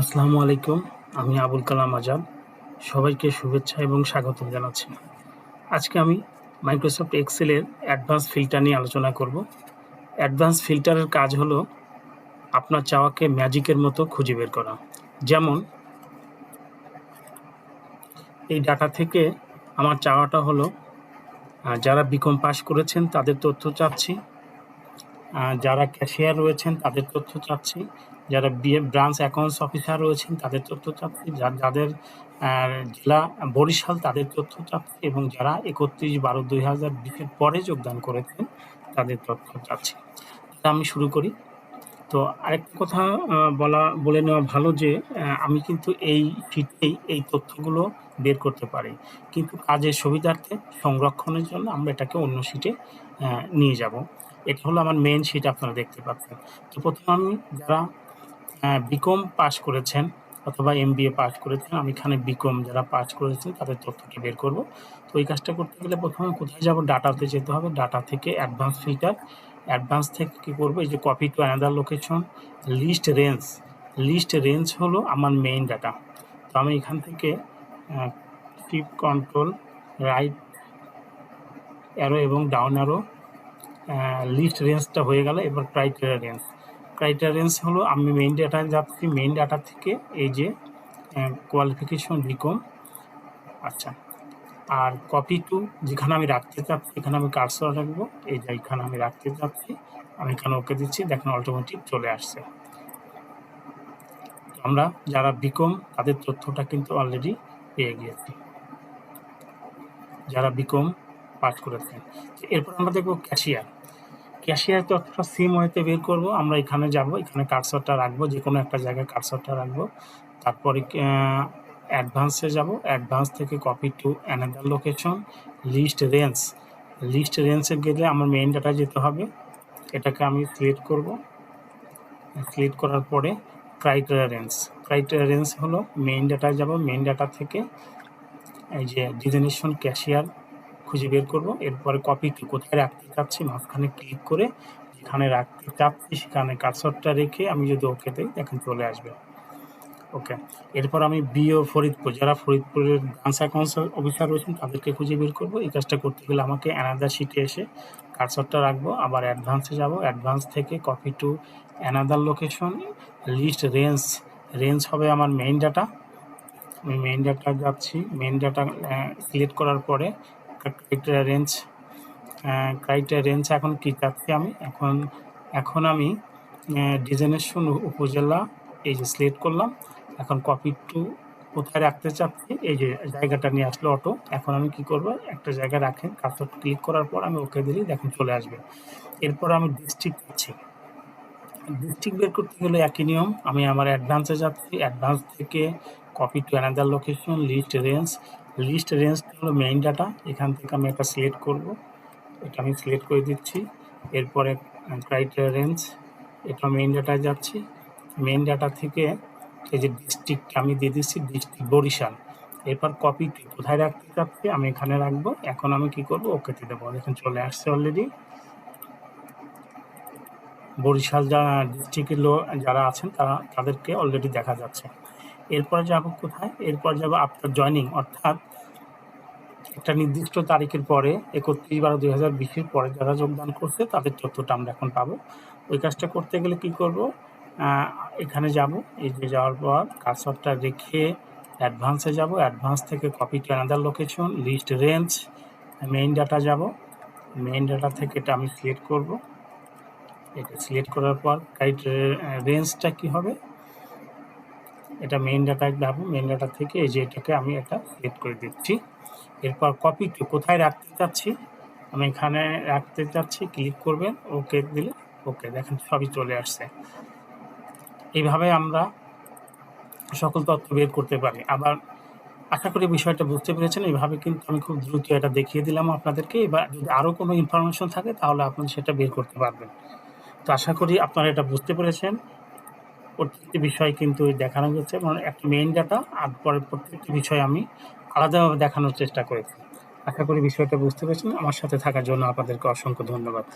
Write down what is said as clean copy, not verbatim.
আসসালামু আলাইকুম। আমি আবুল কালাম আজাদ। সবাইকে শুভেচ্ছা এবং স্বাগতম জানাচ্ছি। আজকে আমি মাইক্রোসফট এক্সেলের অ্যাডভান্স ফিল্টার নিয়ে আলোচনা করব। অ্যাডভান্স ফিল্টারের কাজ হলো আপনার চাওয়াকে ম্যাজিকের মতো খুঁজে বের করা। যেমন এই ডাটা থেকে আমার চাওয়াটা হলো যারা বিকম পাস করেছেন তাদের তথ্য চাচ্ছি, যারা ক্যাশিয়ার রয়েছেন তাদের তথ্য চাচ্ছি, যারা ব্রাঞ্চ অ্যাকাউন্টস অফিসার রয়েছেন তাদের তথ্য চাচ্ছি, যাদের জেলা বরিশাল তাদের তথ্য চাচ্ছি এবং যারা ৩১/১২/২০২০ পরে যোগদান করেছেন তাদের তথ্য চাচ্ছি। আমি শুরু করি। তো আরেকটা কথা বলে নেওয়া ভালো যে আমি কিন্তু এই শীটেই এই তথ্যগুলো বের করতে পারি, কিন্তু কাজের সুবিধার্থে সংরক্ষণের জন্য আমরা এটাকে অন্য শীটে নিয়ে যাব। এটা হলো আমার মেইন শীট, আপনারা দেখতে পাচ্ছেন। তো প্রথমে আমি যারা বিকম পাস করেছেন অথবা MBA পাস করেছেন, আমি এখানে বিকম যারা পাস করেছেন তাদের তথ্যটি বের করব। তো এই কাজটা করতে গেলে প্রথমে কোথায় যাব, ডাটাতে যেতে হবে। ডাটা থেকে অ্যাডভান্স ফিল্টার, অ্যাডভান্স থেকে কী করবো, এই যে copy to another location, list range হলো আমার মেইন ডাটা। তো আমি এখান থেকে শিফট কন্ট্রোল রাইট অ্যারো এবং ডাউন অ্যারো, লিস্ট রেঞ্জটা হয়ে গেল। এবার ক্রাইটেরিয়া রেঞ্জ হলো আমি মেইন ডাটায় যাচ্ছি, মেইন ডাটা থেকে এই যে কোয়ালিফিকেশন বিকম, আচ্ছা। আর কপি টু যেখানে আমি রাখতে চাচ্ছি এখানে আমি কার্সর রাখবো, এই যে এখানে আমি রাখতে চাচ্ছি, আমি এখানে ওকে দিচ্ছি, দেখেন অটোমেটিক চলে আসছে। আমরা যারা বিকম তাদের তথ্যটা কিন্তু অলরেডি পেয়ে গিয়েছি, যারা বিকম পাস করেছেন। এরপর আমরা দেখবো ক্যাশিয়ার তথ্যটা সেম ওয়েতে বের করব। আমরা এখানে যাব, এখানে কার্সরটা রাখবো, যে কোনো একটা জায়গায় কার্সরটা রাখবো। তারপরে অ্যাডভান্সে যাব, অ্যাডভান্স থেকে copy to another location, list রেঞ্জে গেলে আমার মেইন ডাটা যেতে হবে। এটাকে আমি সিলেক্ট করব, সিলেক্ট করার পরে ক্রাইটেরিয়া রেঞ্জ হলো মেইন ডাটায় যাব, মেইন ডাটা থেকে এই যে ডিজিগনেশন ক্যাশিয়ার খুঁজে বের করব। এরপরে কপি টু কোথায় রাখতে চাচ্ছি মাঝখানে ক্লিক করে যেখানে রাখতে চাচ্ছি সেখানে কার্সরটা রেখে আমি যদি ওকে দিই, দেখেন চলে আসবে। ওকে, এরপর আমি BO ফরিদপুর, যারা ফরিদপুরের ব্রাঞ্চ অ্যাকাউন্টস অফিসার রয়েছেন তাদেরকে খুঁজে বের করব। এই কাজটা করতে গেলে আমাকে অ্যানাদার শিটে এসে কার্সরটা রাখবো, আবার অ্যাডভান্সে যাব, অ্যাডভান্স থেকে copy to another location, list range হবে আমার মেইন ডাটা। আমি মেইন ডাটা যাচ্ছি, মেইন ডাটা সিলেক্ট করার পরে ক্রাইটেরিয়া রেঞ্জ এখন কী চাচ্ছি আমি, এখন আমি ডিজিগনেশন উপজেলা এই যে সিলেক্ট করলাম। এখন কপি টু কোথায় রাখতে চাচ্ছি, এই যে জায়গাটা নিয়ে আসলো অটো। এখন আমি কি করব, একটা জায়গায় রাখেন, কার্সর ক্লিক করার পর আমি ওকে দিলেই দেখেন চলে আসবে। এরপর আমি ডিস্ট্রিক্ট চাচ্ছি, ডিস্ট্রিক্ট বের করতে গেলে একই নিয়ম, আমি আমার অ্যাডভান্সে যাচ্ছি, অ্যাডভান্স থেকে copy to another location, list range হলো মেইন ডাটা। এখান থেকে আমি একটা সিলেক্ট করব, এটা আমি সিলেক্ট করে দিচ্ছি। এরপরে ক্রাইটেরিয়া রেঞ্জ, এটা মেইন ডাটায় যাচ্ছি, মেইন ডাটা থেকে এই যে ডিস্ট্রিক্ট আমি দিয়ে দিচ্ছি, ডিস্ট্রিক্ট বরিশাল। এরপর কপি কোথায় রাখতে চাচ্ছি আমি এখানে রাখবো। এখন আমি কি করব, ওকেতে দেবো, দেখুন চলে আসছে অলরেডি। বরিশাল ডিস্ট্রিক্টের যারা আছেন তাদেরকে অলরেডি দেখা যাচ্ছে। এরপরে যাব কোথায়, এরপর যাব আফটার জয়নিং, অর্থাৎ একটা নির্দিষ্ট তারিখের পরে ৩১/১২/২০২০ পরে যারা যোগদান করছে তাদের তথ্যটা আমরা এখন পাবো। ওই কাজটা করতে গেলে কি করব, এখানে যাব, এই যে যাওয়ার পর কার্সরটা রেখে অ্যাডভান্সে যাব, অ্যাডভান্স থেকে copy to another location, list range, main data যাব, মেইন ডাটা থেকে এটা আমি সিলেক্ট করব। এটা সিলেক্ট করার পর রেঞ্জটা কি হবে, এটা মেইন ডাটায় যাব, মেইন ডাটা থেকে এই যে এটাকে আমি এটা সিলেক্ট করে দিচ্ছি। এরপর কপি টু কোথায় রাখতে চাচ্ছি, আমি এখানে রাখতে চাচ্ছি, ক্লিক করবেন, ওকে দিলে ওকে, দেখেন সবই চলে আসছে। এইভাবে আমরা সকল তথ্য বের করতে পারি। আবার আশা করি বিষয়টা বুঝতে পেরেছেন। এইভাবে কিন্তু আমি খুব দ্রুত এটা দেখিয়ে দিলাম আপনাদেরকে। এবার যদি আরও কোনো ইনফরমেশন থাকে তাহলে আপনি সেটা বের করতে পারবেন। তো আশা করি আপনারা এটা বুঝতে পেরেছেন। প্রত্যেকটি বিষয় কিন্তু দেখানো যাচ্ছে, মানে একটা মেইন ডাটা আর পরে প্রত্যেকটি বিষয় আমি আলাদাভাবে দেখানোর চেষ্টা করেছি। আশা করি বিষয়টা বুঝতে পেরেছেন। আমার সাথে থাকার জন্য আপনাদেরকে অসংখ্য ধন্যবাদ।